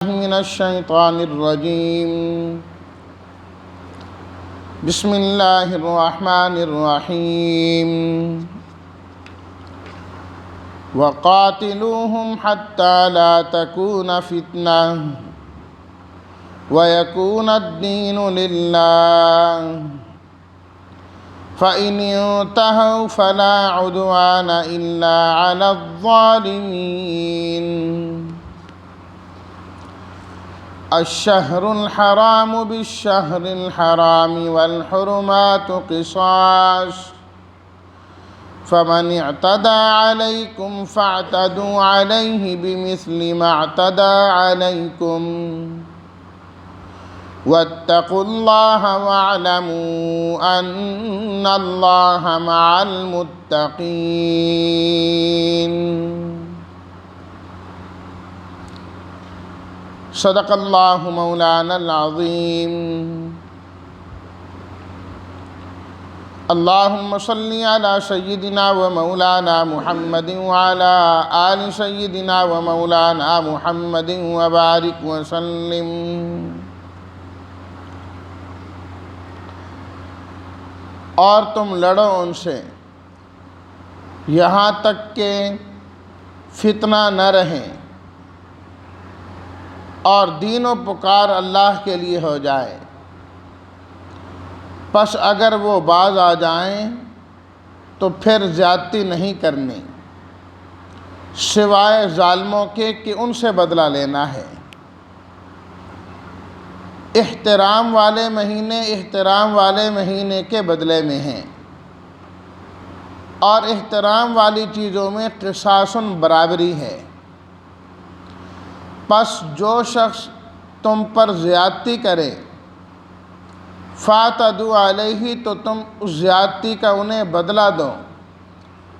من الشیطان الرجیم بسم اللہ الرحمن الرحیم وقاتلوہم حتی لا تکون فتنہ ویکون الدین للہ فإن انتہوا فلا عدوان الا علی الظالمین الشہر الحرام بالشہر الحرام والحرمات قصاص فمن اعتدى عليكم فاعتدوا عليه بمثل ما اعتدى عليكم واتقوا الله واعلموا أن الله مع المتقين صدق اللہ مولانا العظیم اللہم صلی علی سیدنا و مولانا محمد وعلی آل سیدنا و مولانا محمد وبارک وسلم اور تم لڑو ان سے یہاں تک کہ فتنہ نہ رہیں اور دین و پکار اللہ کے لیے ہو جائے۔ پس اگر وہ باز آ جائیں تو پھر زیادتی نہیں کرنی سوائے ظالموں کے کہ ان سے بدلہ لینا ہے۔ احترام والے مہینے کے بدلے میں ہیں اور احترام والی چیزوں میں قصاص برابری ہے۔ پس جو شخص تم پر زیادتی کرے فاعتدوا علیہ تو تم اس زیادتی کا انہیں بدلہ دو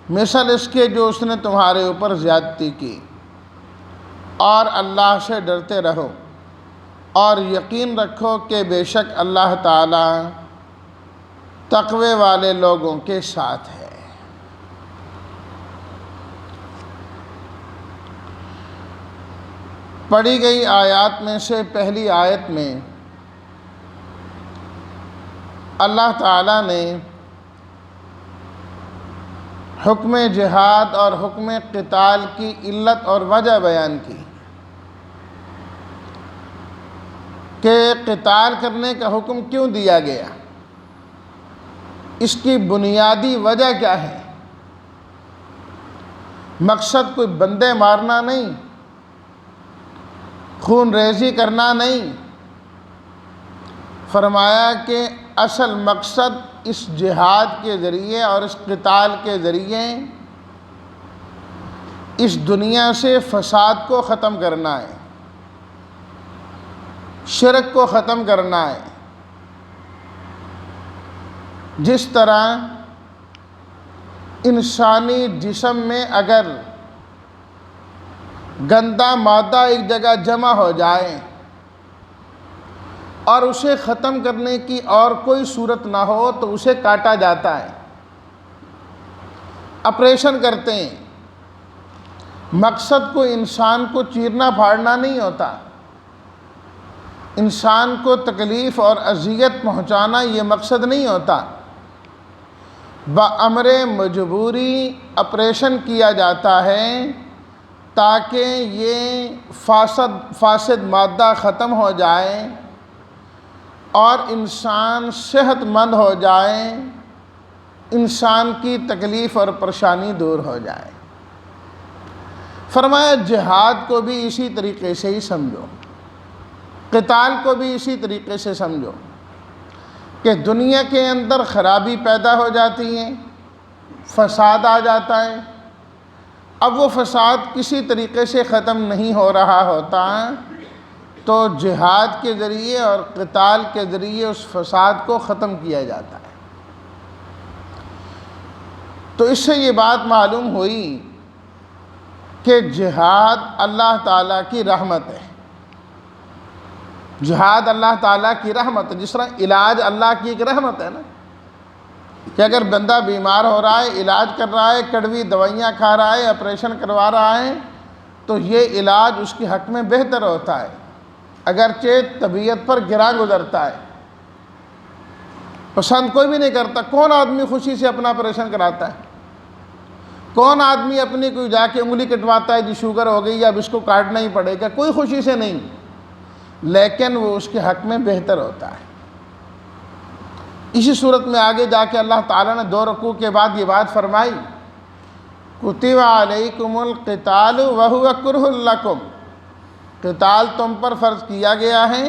مثل اس کے جو اس نے تمہارے اوپر زیادتی کی، اور اللہ سے ڈرتے رہو اور یقین رکھو کہ بے شک اللہ تعالی تقوی والے لوگوں کے ساتھ ہے۔ پڑھی گئی آیات میں سے پہلی آیت میں اللہ تعالیٰ نے حکم جہاد اور حکم قتال کی علت اور وجہ بیان کی کہ قتال کرنے کا حکم کیوں دیا گیا، اس کی بنیادی وجہ کیا ہے۔ مقصد کوئی بندے مارنا نہیں، خون ریزی کرنا نہیں، فرمایا کہ اصل مقصد اس جہاد کے ذریعے اور اس قتال کے ذریعے اس دنیا سے فساد کو ختم کرنا ہے، شرک کو ختم کرنا ہے۔ جس طرح انسانی جسم میں اگر گندا مادہ ایک جگہ جمع ہو جائے اور اسے ختم کرنے کی اور کوئی صورت نہ ہو تو اسے کاٹا جاتا ہے، آپریشن کرتے ہیں۔ مقصد کو انسان کو چیرنا پھاڑنا نہیں ہوتا، انسان کو تکلیف اور اذیت پہنچانا یہ مقصد نہیں ہوتا۔ بامر مجبوری آپریشن کیا جاتا ہے تاکہ یہ فاسد مادہ ختم ہو جائے اور انسان صحت مند ہو جائے، انسان کی تکلیف اور پریشانی دور ہو جائے۔ فرمایا جہاد کو بھی اسی طریقے سے ہی سمجھو، قتال کو بھی اسی طریقے سے سمجھو کہ دنیا کے اندر خرابی پیدا ہو جاتی ہے، فساد آ جاتا ہے۔ اب وہ فساد کسی طریقے سے ختم نہیں ہو رہا ہوتا تو جہاد کے ذریعے اور قتال کے ذریعے اس فساد کو ختم کیا جاتا ہے۔ تو اس سے یہ بات معلوم ہوئی کہ جہاد اللہ تعالیٰ کی رحمت ہے، جہاد اللہ تعالیٰ کی رحمت ہے۔ جس طرح علاج اللہ کی ایک رحمت ہے نا، کہ اگر بندہ بیمار ہو رہا ہے، علاج کر رہا ہے، کڑوی دوائیاں کھا رہا ہے، آپریشن کروا رہا ہے، تو یہ علاج اس کے حق میں بہتر ہوتا ہے۔ اگرچہ طبیعت پر گراں گزرتا ہے، پسند کوئی بھی نہیں کرتا۔ کون آدمی خوشی سے اپنا آپریشن کراتا ہے؟ کون آدمی اپنی کوئی جا کے انگلی کٹواتا ہے جی شوگر ہو گئی یا اب اس کو کاٹنا ہی پڑے گا؟ کوئی خوشی سے نہیں، لیکن وہ اس کے حق میں بہتر ہوتا ہے۔ اسی صورت میں آگے جا کے اللہ تعالیٰ نے 2 رکوع کے بعد یہ بات فرمائی، کتب علیکم القتال وہو کرہ لکم، قتال تم پر فرض کیا گیا ہے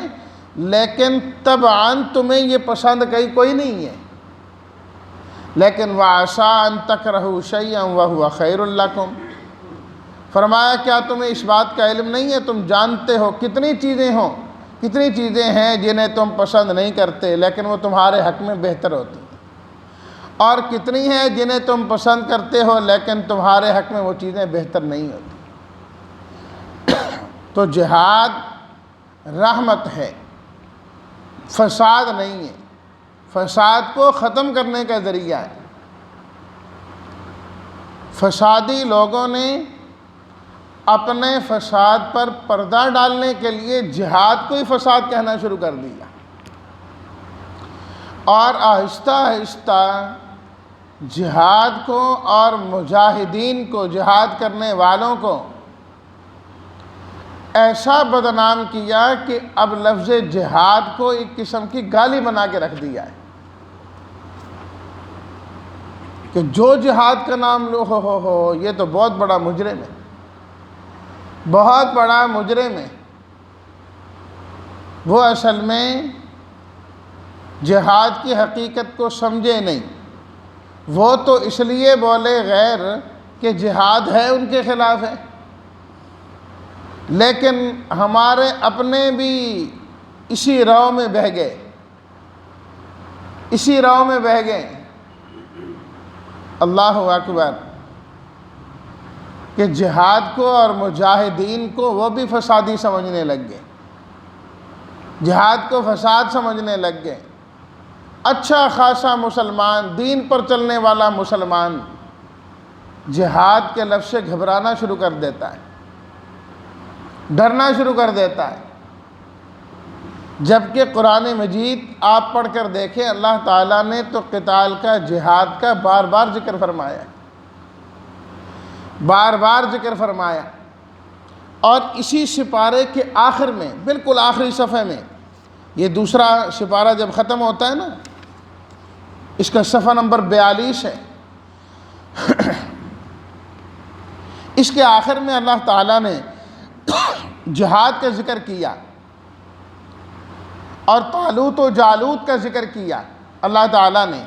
لیکن طبعاً تمہیں یہ پسند کوئی نہیں ہے، لیکن وَعَسَىٰ أَن تَكْرَهُوا شَيْئًا وَهُوَ خَيْرٌ لَكُمْ، فرمایا کیا تمہیں اس بات کا علم نہیں ہے؟ تم جانتے ہو کتنی چیزیں ہیں جنہیں تم پسند نہیں کرتے لیکن وہ تمہارے حق میں بہتر ہوتی ہیں، اور کتنی ہیں جنہیں تم پسند کرتے ہو لیکن تمہارے حق میں وہ چیزیں بہتر نہیں ہوتی۔ تو جہاد رحمت ہے، فساد نہیں ہے، فساد کو ختم کرنے کا ذریعہ ہے۔ فسادی لوگوں نے اپنے فساد پر پردہ ڈالنے کے لیے جہاد کو ہی فساد کہنا شروع کر دیا، اور آہستہ آہستہ جہاد کو اور مجاہدین کو، جہاد کرنے والوں کو ایسا بدنام کیا کہ اب لفظ جہاد کو ایک قسم کی گالی بنا کے رکھ دیا ہے کہ جو جہاد کا نام لو ہو یہ تو بہت بڑا مجرم ہے، بہت بڑا مجرم ہے۔ وہ اصل میں جہاد کی حقیقت کو سمجھے نہیں، وہ تو اس لیے بولے غیر کہ جہاد ہے ان کے خلاف ہے، لیکن ہمارے اپنے بھی اسی رو میں بہہ گئے، اللہ اکبر، کہ جہاد کو اور مجاہدین کو وہ بھی فسادی سمجھنے لگ گئے، جہاد کو فساد سمجھنے لگ گئے۔ اچھا خاصا مسلمان، دین پر چلنے والا مسلمان جہاد کے لفظ سے گھبرانا شروع کر دیتا ہے، ڈرنا شروع کر دیتا ہے، جبکہ قرآن مجید آپ پڑھ کر دیکھیں اللہ تعالیٰ نے تو قتال کا، جہاد کا بار بار ذکر فرمایا، بار بار ذکر فرمایا۔ اور اسی سپارے کے آخر میں، بالکل آخری صفحے میں، یہ دوسرا سپارہ جب ختم ہوتا ہے نا، اس کا صفحہ نمبر 42 ہے، اس کے آخر میں اللہ تعالیٰ نے جہاد کا ذکر کیا اور طالوت و جالوت کا ذکر کیا اللہ تعالیٰ نے،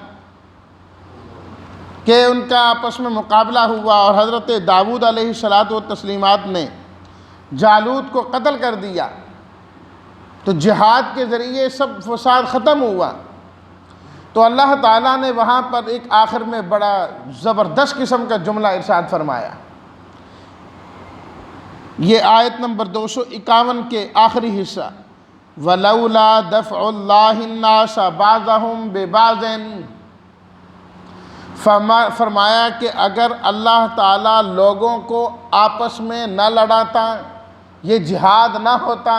کہ ان کا آپس میں مقابلہ ہوا اور حضرت داؤد علیہ الصلاۃ والتسلیمات نے جالوت کو قتل کر دیا، تو جہاد کے ذریعے سب فساد ختم ہوا۔ تو اللہ تعالیٰ نے وہاں پر ایک آخر میں بڑا زبردست قسم کا جملہ ارشاد فرمایا، یہ آیت نمبر 251 کے آخری حصہ، وَلَوْلَا دَفْعُ اللَّهِ النَّاسَ بَعْضَهُمْ بِبَعْضٍ، فرمایا کہ اگر اللہ تعالیٰ لوگوں کو آپس میں نہ لڑاتا، یہ جہاد نہ ہوتا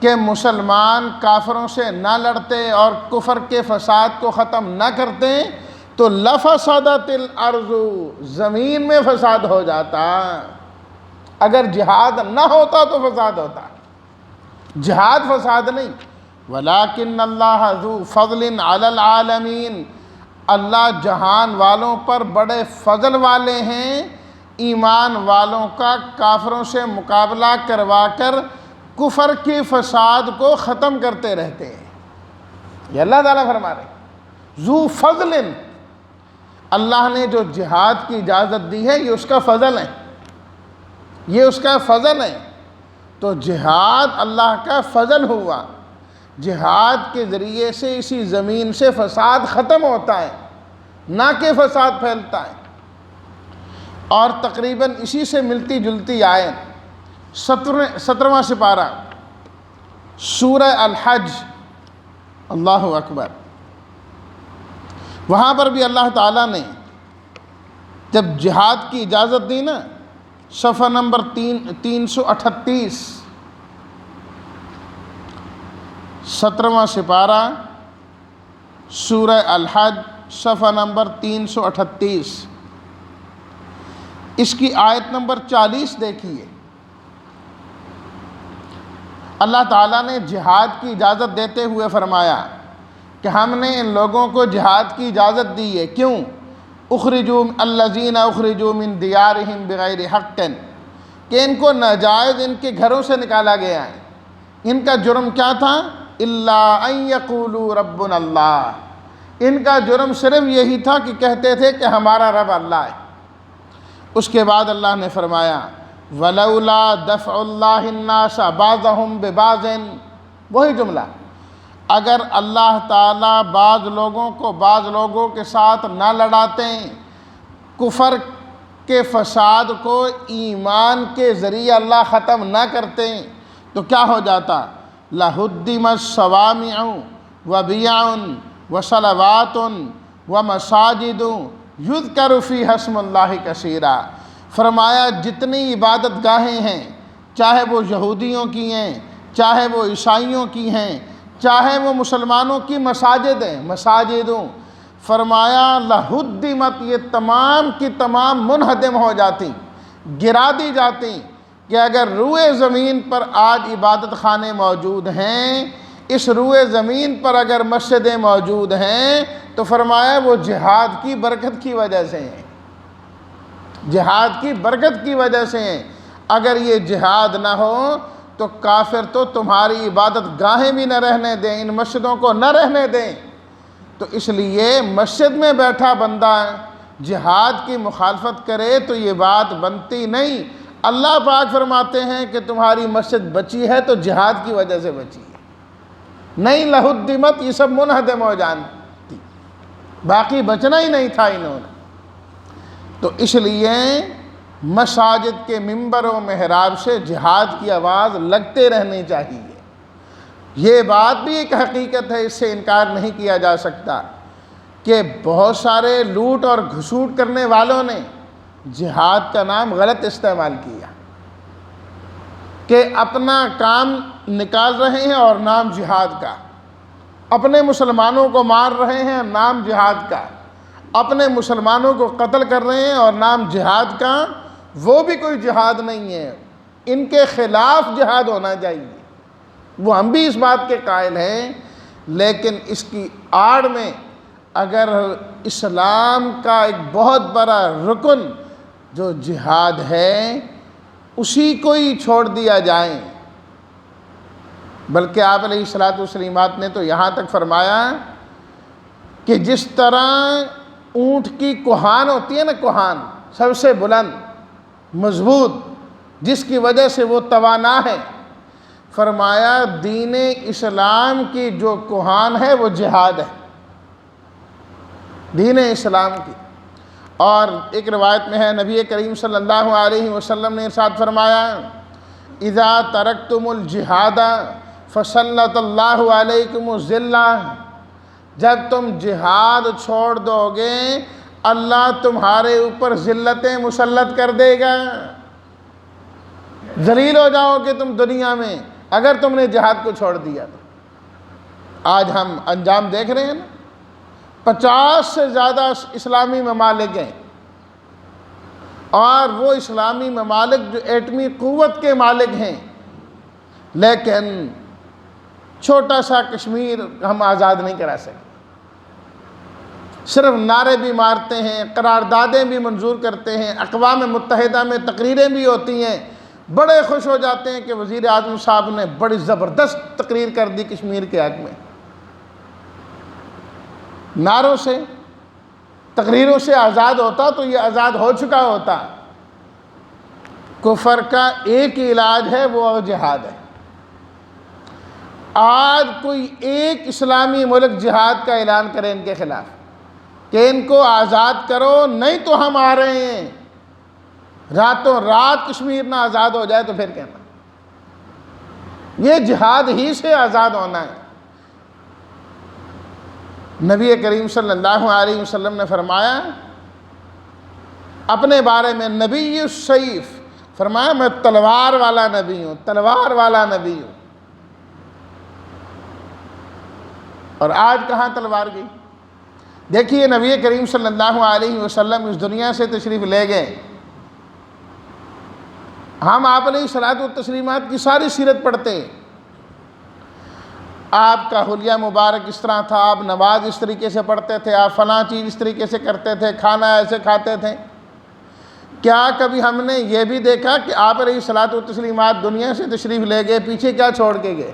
کہ مسلمان کافروں سے نہ لڑتے اور کفر کے فساد کو ختم نہ کرتے، تو لَفَسَدَتِ الْأَرْضُ، زمین میں فساد ہو جاتا۔ اگر جہاد نہ ہوتا تو فساد ہوتا، جہاد فساد نہیں۔ وَلَٰكِنَّ اللَّهَ ذُو فَضْلٍ عَلَى الْعَالَمِينَ، اللہ جہان والوں پر بڑے فضل والے ہیں، ایمان والوں کا کافروں سے مقابلہ کروا کر کفر کے فساد کو ختم کرتے رہتے ہیں۔ یہ اللہ تعالیٰ فرما رہے ہیں ذو فضل، اللہ نے جو جہاد کی اجازت دی ہے یہ اس کا فضل ہے، یہ اس کا فضل ہے۔ تو جہاد اللہ کا فضل ہوا، جہاد کے ذریعے سے اسی زمین سے فساد ختم ہوتا ہے، نہ کہ فساد پھیلتا ہے۔ اور تقریباً اسی سے ملتی جلتی آیت 17واں سپارہ سورہ الحج، اللہ اکبر، وہاں پر بھی اللہ تعالیٰ نے جب جہاد کی اجازت دی نا، صفحہ نمبر 338، 17واں سپارہ سورہ الحج صفحہ نمبر 338، اس کی آیت نمبر 40 دیکھیے۔ اللہ تعالیٰ نے جہاد کی اجازت دیتے ہوئے فرمایا کہ ہم نے ان لوگوں کو جہاد کی اجازت دی ہے، کیوں؟ اخرجوا الذین اخرجوا من دیارہم بغیر حق، کہ ان کو ناجائز ان کے گھروں سے نکالا گیا ہے۔ ان کا جرم کیا تھا؟ الا ان یقولوا ربنا اللہ، ان کا جرم صرف یہی تھا کہ کہتے تھے کہ ہمارا رب اللہ ہے۔ اس کے بعد اللہ نے فرمایا ولولا دفع اللہ الناس بعضهم ببعض، وہی جملہ، اگر اللہ تعالیٰ بعض لوگوں کو بعض لوگوں کے ساتھ نہ لڑاتے، کفر کے فساد کو ایمان کے ذریعے اللہ ختم نہ کرتے، تو کیا ہو جاتا؟ لَهُدِّمَ الصَّوَامِعُ وَبِيَعٌ وَصَلَوَاتٌ وَمَسَاجِدُ يُذْكَرُ فِيهَا اسْمُ اللَّهِ كَثِيرًا۔ فرمایا جتنی عبادت گاہیں ہیں، چاہے وہ یہودیوں کی ہیں، چاہے وہ عیسائیوں کی ہیں، چاہے وہ مسلمانوں کی مساجد ہیں، مساجدوں، فرمایا لَهُدِّمَتْ، یہ تمام کی تمام منہدم ہو جاتی، گرا دی جاتی، کہ اگر روئے زمین پر آج عبادت خانے موجود ہیں، اس روئے زمین پر اگر مسجدیں موجود ہیں، تو فرمایا وہ جہاد کی برکت کی وجہ سے ہیں، جہاد کی برکت کی وجہ سے ہیں۔ اگر یہ جہاد نہ ہو تو کافر تو تمہاری عبادت گاہیں بھی نہ رہنے دیں، ان مسجدوں کو نہ رہنے دیں۔ تو اس لیے مسجد میں بیٹھا بندہ جہاد کی مخالفت کرے تو یہ بات بنتی نہیں۔ اللہ پاک فرماتے ہیں کہ تمہاری مسجد بچی ہے تو جہاد کی وجہ سے بچی ہے، نہیں لہدمت، یہ سب منہدم ہو جانتی، باقی بچنا ہی نہیں تھا انہوں نے۔ تو اس لیے مساجد کے منبر و محراب سے جہاد کی آواز لگتے رہنی چاہیے۔ یہ بات بھی ایک حقیقت ہے، اس سے انکار نہیں کیا جا سکتا کہ بہت سارے لوٹ اور گھسوٹ کرنے والوں نے جہاد کا نام غلط استعمال کیا، کہ اپنا کام نکال رہے ہیں اور نام جہاد کا، اپنے مسلمانوں کو مار رہے ہیں نام جہاد کا، اپنے مسلمانوں کو قتل کر رہے ہیں اور نام جہاد کا۔ وہ بھی کوئی جہاد نہیں ہے، ان کے خلاف جہاد ہونا چاہیے، وہ ہم بھی اس بات کے قائل ہیں، لیکن اس کی آڑ میں اگر اسلام کا ایک بہت بڑا رکن جو جہاد ہے اسی کو ہی چھوڑ دیا جائے، بلکہ آپ علیہ الصلوۃ والسلام نے تو یہاں تک فرمایا کہ جس طرح اونٹ کی کوہان ہوتی ہے نا، کوہان سب سے بلند مضبوط، جس کی وجہ سے وہ توانا ہے، فرمایا دین اسلام کی جو کوہان ہے وہ جہاد ہے، دین اسلام کی۔ اور ایک روایت میں ہے نبی کریم صلی اللہ علیہ وسلم نے ارشاد فرمایا اذا ترکتم الجہاد فسلط اللہ علیکم الذلہ، جب تم جہاد چھوڑ دو گے اللہ تمہارے اوپر ذلتیں مسلط کر دے گا، ذلیل ہو جاؤ گے تم دنیا میں اگر تم نے جہاد کو چھوڑ دیا تو۔ آج ہم انجام دیکھ رہے ہیں نا، 50 سے زیادہ اسلامی ممالک ہیں، اور وہ اسلامی ممالک جو ایٹمی قوت کے مالک ہیں، لیکن چھوٹا سا کشمیر ہم آزاد نہیں کرا سکتے، صرف نعرے بھی مارتے ہیں، قراردادیں بھی منظور کرتے ہیں، اقوام متحدہ میں تقریریں بھی ہوتی ہیں، بڑے خوش ہو جاتے ہیں کہ وزیر اعظم صاحب نے بڑی زبردست تقریر کر دی کشمیر کے حق میں۔ نعروں سے، تقریروں سے آزاد ہوتا تو یہ آزاد ہو چکا ہوتا۔ کفر کا ایک ہی علاج ہے، وہ جہاد ہے۔ آج کوئی ایک اسلامی ملک جہاد کا اعلان کرے ان کے خلاف کہ ان کو آزاد کرو، نہیں تو ہم آ رہے ہیں، راتوں رات کشمیر نہ آزاد ہو جائے تو پھر کہنا یہ جہاد ہی سے آزاد ہونا ہے۔ نبی کریم صلی اللہ علیہ وسلم نے فرمایا اپنے بارے میں، نبی السیف، فرمایا میں تلوار والا نبی ہوں، تلوار والا نبی ہوں۔ اور آج کہاں تلوار گئی؟ دیکھیے نبی کریم صلی اللہ علیہ وسلم اس دنیا سے تشریف لے گئے، ہم آپ علیہ الصلوۃ والتسلیمات کی ساری سیرت پڑھتے ہیں، آپ کا حلیہ مبارک اس طرح تھا، آپ نماز اس طریقے سے پڑھتے تھے، آپ فلاں چیز اس طریقے سے کرتے تھے، کھانا ایسے کھاتے تھے۔ کیا کبھی ہم نے یہ بھی دیکھا کہ آپ علیہ الصلوۃ والتسلیمات دنیا سے تشریف لے گئے، پیچھے کیا چھوڑ کے گئے؟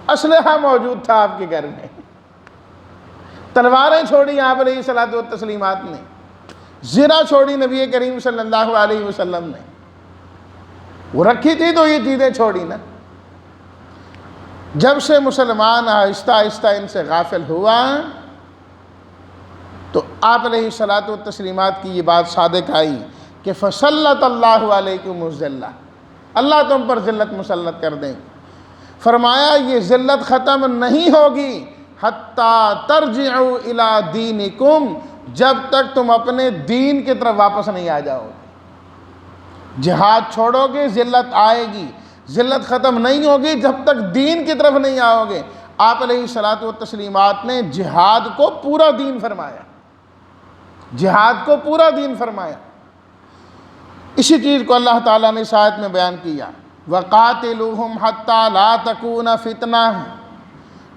اسلحہ موجود تھا آپ کے گھر میں، تلواریں چھوڑی آپ علیہ الصلوۃ والتسلیمات نے، زنا چھوڑی نبی کریم صلی اللہ علیہ وسلم نے، وہ رکھی تھی تو یہ چیزیں چھوڑی نا۔ جب سے مسلمان آہستہ آہستہ ان سے غافل ہوا تو آپ علیہ الصلوۃ والتسلیمات کی یہ بات صادق آئی کہ فَسَلَّطَ اللَّهُ عَلَيْكُمُ الذِّلَّةَ، اللہ تم پر ذلت مسلط کر دیں۔ فرمایا یہ ذلت ختم نہیں ہوگی حَتَّى تَرْجِعُوا إِلَىٰ دِينِكُمْ، جب تک تم اپنے دین کی طرف واپس نہیں آ جاؤ گے۔ جہاد چھوڑو گے ذلت آئے گی، ذلت ختم نہیں ہوگی جب تک دین کی طرف نہیں آؤ گے۔ آپ علیہ الصلوۃ والتسلیمات نے جہاد کو پورا دین فرمایا، جہاد کو پورا دین فرمایا۔ اسی چیز کو اللہ تعالیٰ نے اس آیت میں بیان کیا، وَقَاتِلُوهُمْ حَتَّى لَا تَكُونَ فِتْنَةٌ،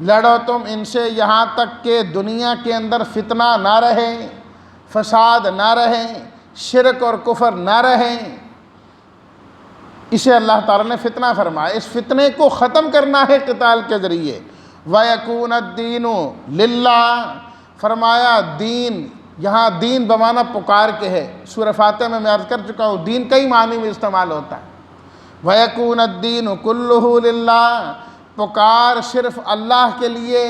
لڑو تم ان سے یہاں تک کہ دنیا کے اندر فتنہ نہ رہے، فساد نہ رہے، شرک اور کفر نہ رہے۔ اسے اللہ تعالیٰ نے فتنہ فرمایا، اس فتنے کو ختم کرنا ہے قتال کے ذریعے۔ وَيَكُونَ الدِّينُ لِلَّهِ، فرمایا دین، یہاں دین بمعنی پکار کے ہے، سورہ فاتحہ میں عرض کر چکا ہوں دین کئی معنی میں استعمال ہوتا ہے۔ وَيَكُونَ الدِّينُ كُلُّهُ لِلَّهِ، پکار صرف اللہ کے لیے،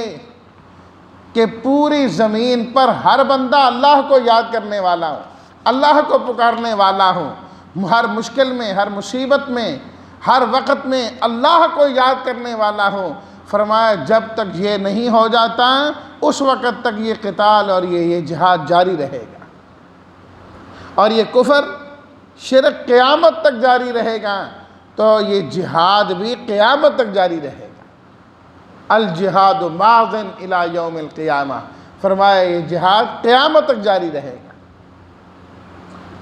کہ پوری زمین پر ہر بندہ اللہ کو یاد کرنے والا ہو، اللہ کو پکارنے والا ہو، ہر مشکل میں، ہر مصیبت میں، ہر وقت میں اللہ کو یاد کرنے والا ہو۔ فرمایا جب تک یہ نہیں ہو جاتا اس وقت تک یہ قتال اور یہ جہاد جاری رہے گا، اور یہ کفر شرک قیامت تک جاری رہے گا، تو یہ جہاد بھی قیامت تک جاری رہے گا۔ الجہاد ماض الی یوم القیامہ، فرمایا یہ جہاد قیامت تک جاری رہے گا۔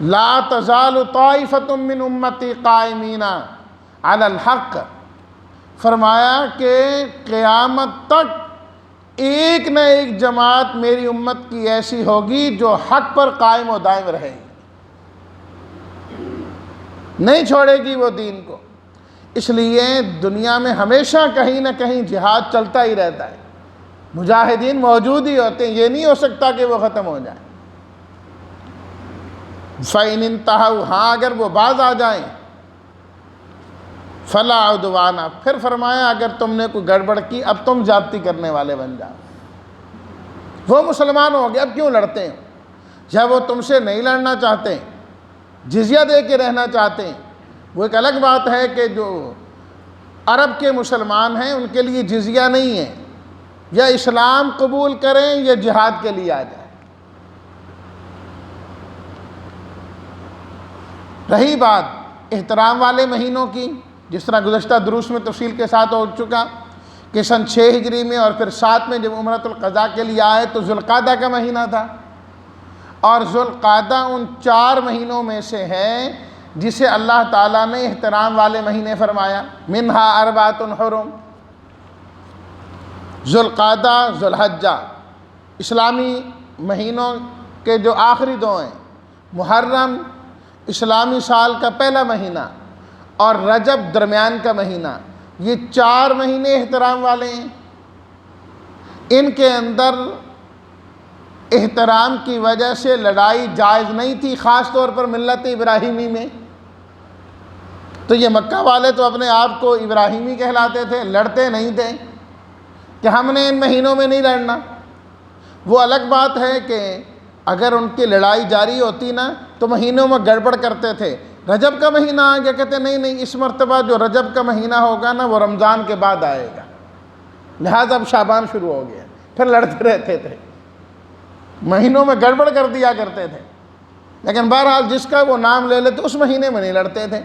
لا تزال طائفۃ من امتی قائمین علی الحق، فرمایا کہ قیامت تک ایک نہ ایک جماعت میری امت کی ایسی ہوگی جو حق پر قائم و دائم رہے گی، نہیں چھوڑے گی وہ دین کو۔ اس لیے دنیا میں ہمیشہ کہیں نہ کہیں جہاد چلتا ہی رہتا ہے، مجاہدین موجود ہی ہوتے ہیں، یہ نہیں ہو سکتا کہ وہ ختم ہو جائیں۔ فَإِنِ انْتَهَوْا، ہاں اگر وہ باز آ جائیں، فَلَا عُدْوَانَ، پھر فرمایا اگر تم نے کوئی گڑبڑ کی اب تم زیادتی کرنے والے بن جاؤ۔ وہ مسلمان ہو گئے، اب کیوں لڑتے ہیں؟ جب وہ تم سے نہیں لڑنا چاہتے، جزیہ دے کے رہنا چاہتے ہیں، وہ ایک الگ بات ہے کہ جو عرب کے مسلمان ہیں ان کے لیے جزیہ نہیں ہے، یا اسلام قبول کریں یا جہاد کے لیے آ جائیں۔ رہی بات احترام والے مہینوں کی، جس طرح گزشتہ دروس میں تفصیل کے ساتھ ہو چکا کہ سن 6 ہجری میں اور پھر 7 میں جب عمرۃ القضاء کے لیے آئے تو ذوالقعدہ کا مہینہ تھا، اور ذوالقعدہ ان 4 مہینوں میں سے ہے جسے اللہ تعالیٰ نے احترام والے مہینے فرمایا، منہا اربعۃ حرم، ذوالقعدہ، ذوالحجہ، اسلامی مہینوں کے جو آخری 2 ہیں، محرم اسلامی سال کا پہلا مہینہ اور رجب درمیان کا مہینہ، یہ 4 مہینے احترام والے ہیں۔ ان کے اندر احترام کی وجہ سے لڑائی جائز نہیں تھی، خاص طور پر ملت ابراہیمی میں۔ تو یہ مکہ والے تو اپنے آپ کو ابراہیمی کہلاتے تھے، لڑتے نہیں تھے کہ ہم نے ان مہینوں میں نہیں لڑنا۔ وہ الگ بات ہے کہ اگر ان کی لڑائی جاری ہوتی نا تو مہینوں میں گڑبڑ کرتے تھے۔ رجب کا مہینہ آ گیا، کہتے نہیں نہیں اس مرتبہ جو رجب کا مہینہ ہوگا نا وہ رمضان کے بعد آئے گا، لہذا اب شعبان شروع ہو گیا، پھر لڑتے رہتے تھے، مہینوں میں گڑبڑ کر دیا کرتے تھے۔ لیکن بہرحال جس کا وہ نام لے لیتے اس مہینے میں نہیں لڑتے تھے۔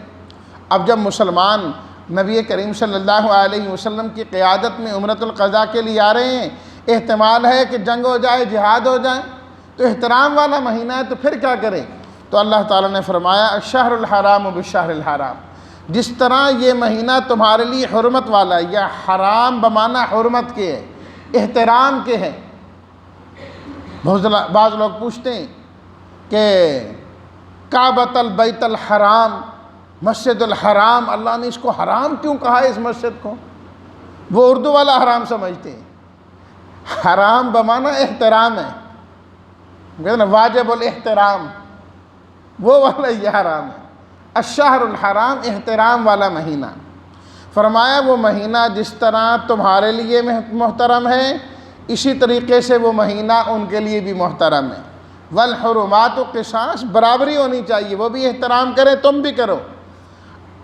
اب جب مسلمان نبی کریم صلی اللہ علیہ وسلم کی قیادت میں عمرۃ القضاء کے لیے آ رہے ہیں، احتمال ہے کہ جنگ ہو جائے، جہاد ہو جائے، تو احترام والا مہینہ ہے، تو پھر کیا کریں؟ تو اللہ تعالیٰ نے فرمایا الشہر الحرام بالشہر الحرام، جس طرح یہ مہینہ تمہارے لیے حرمت والا ہے، یا حرام بمعنی حرمت کے ہے، احترام کے ہیں۔ بعض لوگ پوچھتے ہیں کہ کعبۃ البیت الحرام، مسجد الحرام، اللہ نے اس کو حرام کیوں کہا ہے اس مسجد کو؟ وہ اردو والا حرام سمجھتے ہیں، حرام بمعنی احترام ہے، کہتے ہیں نا واجب الاحترام، وہ والا یہ حرام ہے۔ الشہر الحرام احترام والا مہینہ، فرمایا وہ مہینہ جس طرح تمہارے لیے محترم ہے، اسی طریقے سے وہ مہینہ ان کے لیے بھی محترم ہے۔ والحرمات قصاص، برابری ہونی چاہیے، وہ بھی احترام کریں، تم بھی کرو۔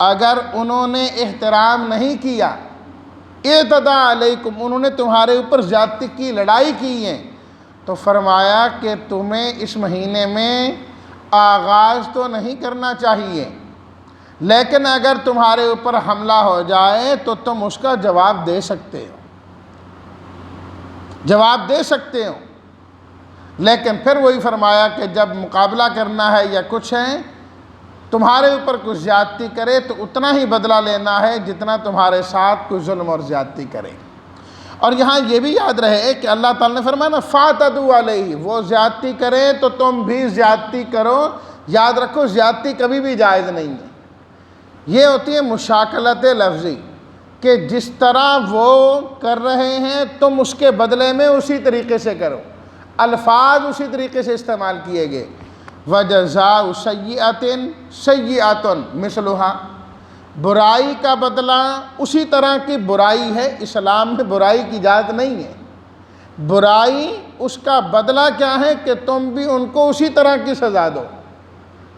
اگر انہوں نے احترام نہیں کیا، اعتداء علیکم، انہوں نے تمہارے اوپر زیادتی کی، لڑائی کی ہے، تو فرمایا کہ تمہیں اس مہینے میں آغاز تو نہیں کرنا چاہیے، لیکن اگر تمہارے اوپر حملہ ہو جائے تو تم اس کا جواب دے سکتے ہو، جواب دے سکتے ہو۔ لیکن پھر وہی فرمایا کہ جب مقابلہ کرنا ہے یا کچھ ہے، تمہارے اوپر کچھ زیادتی کرے تو اتنا ہی بدلہ لینا ہے جتنا تمہارے ساتھ کوئی ظلم اور زیادتی کرے۔ اور یہاں یہ بھی یاد رہے کہ اللہ تعالیٰ نے فرمایا نا فَاعْتَدُوا عَلَيْهِ، وہ زیادتی کرے تو تم بھی زیادتی کرو۔ یاد رکھو زیادتی کبھی بھی جائز نہیں ہے، یہ ہوتی ہے مشاکلت لفظی، کہ جس طرح وہ کر رہے ہیں تم اس کے بدلے میں اسی طریقے سے کرو، الفاظ اسی طریقے سے استعمال کیے گئے۔ وَجَزَاءُ سَيِّئَةٍ سَيِّئَةٌ مِثْلُهَا، برائی کا بدلہ اسی طرح کی برائی ہے۔ اسلام میں برائی کی اجازت نہیں ہے، برائی اس کا بدلہ کیا ہے کہ تم بھی ان کو اسی طرح کی سزا دو،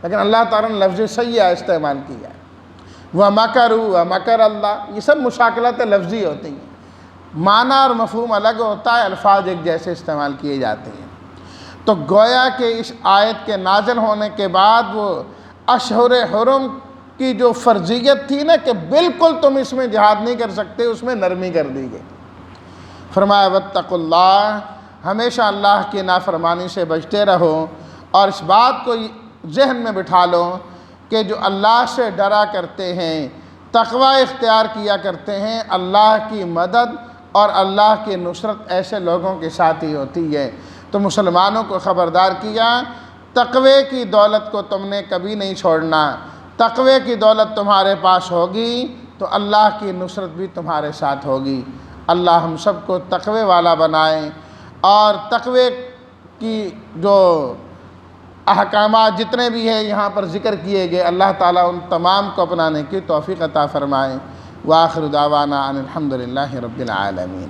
لیکن اللہ تعالیٰ نے لفظ سیئہ استعمال کیا ہے۔ وَمَكَرُوا وَمَكَرَ اللَّهُ، یہ سب مشاکلات لفظی ہوتی ہیں، معنی اور مفہوم الگ ہوتا ہے، الفاظ ایک جیسے استعمال کیے جاتے ہیں۔ تو گویا کہ اس آیت کے نازل ہونے کے بعد وہ اشہر حرم کی جو فرضیت تھی نا کہ بالکل تم اس میں جہاد نہیں کر سکتے، اس میں نرمی کر دی گئی۔ فرمایا واتقوا اللہ، ہمیشہ اللہ کی نافرمانی سے بچتے رہو، اور اس بات کو ذہن میں بٹھا لو کہ جو اللہ سے ڈرا کرتے ہیں، تقوی اختیار کیا کرتے ہیں، اللہ کی مدد اور اللہ کی نصرت ایسے لوگوں کے ساتھ ہی ہوتی ہے۔ تو مسلمانوں کو خبردار کیا، تقوی کی دولت کو تم نے کبھی نہیں چھوڑنا، تقوی کی دولت تمہارے پاس ہوگی تو اللہ کی نصرت بھی تمہارے ساتھ ہوگی۔ اللہ ہم سب کو تقوی والا بنائیں، اور تقوی کی جو احکامات جتنے بھی ہیں یہاں پر ذکر کیے گئے، اللہ تعالیٰ ان تمام کو اپنانے کی توفیق عطا فرمائیں۔ وآخر دعوانا ان الحمد للہ رب العالمین۔